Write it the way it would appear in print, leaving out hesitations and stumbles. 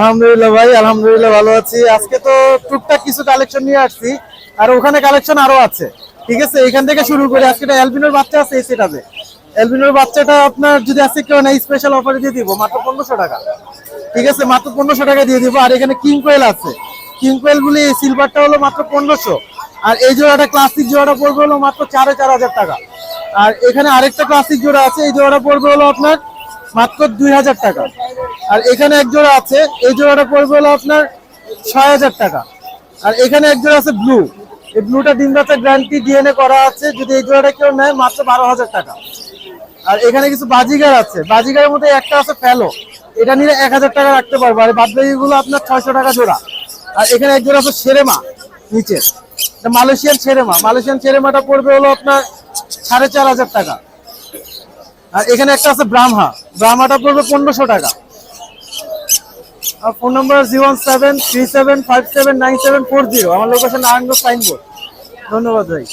আলহামদুলিল্লাহ ভাই, আলহামদুলিল্লাহ ভালো আছি। আজকে তো টুকটাক কিছু কালেকশন নিয়ে আসছি, আর ওখানে কালেকশন আরো আছে। ঠিক আছে, এখান থেকে শুরু করে আজকে একটা অ্যালবিনোর বাচ্চা আছে এই সেটাতে। অ্যালবিনোর বাচ্চাটা আপনার যদি আজকে কেউ নেই, স্পেশাল অফারে দিয়ে দিব মাত্র 1500 টাকা। ঠিক আছে, মাত্র 1500 টাকা দিয়ে দিব। আর এখানে কিং কোয়েল আছে, কিং কোয়েল গুলি সিলভারটা হলো মাত্র 1500। আর এই জোড়াটা ক্লাসিক জোড়াটা পড়বে হলো মাত্র 4500 টাকা। আর এখানে আরেকটা ক্লাসিক জোড়া আছে, এই জোড়াটা পড়বে হলো আপনার মাত্র 2000 টাকা। আর এখানে এক জোড়া আছে, এই জোড়াটা পড়বে হলো আপনার 6000 টাকা। আর এখানে এক জোড়া আছে ব্লু, এই ব্লুটা ডিম বাচ্চা গ্যারান্টি ডিএনএ করা আছে, যদি এই জোড়াটা কেউ নেয় মাত্র 12000 টাকা। আর এখানে কিছু বাজিগার আছে, বাজিগারের মধ্যে একটা আছে ফেলো, এটা নিলে 1000 টাকা রাখতে পারবো। আর বাদ বাকিগুলো আপনার 600 টাকা জোড়া। আর এখানে এক জোড়া আছে সেরেমা নিচে, এটা মালয়েশিয়ান সেরেমা, মালয়েশিয়ান সেরেমাটা পড়বে হলো আপনার 4500 টাকা। আর এখানে একটা আছে ব্রাহ্মা, ব্রাহ্মাটা পড়বে 1500 টাকা। আর ফোন নম্বর 01737579740, আমার লোকেশন নারায়ণগঞ্জ সাইনবোর্ড। ধন্যবাদ ভাই।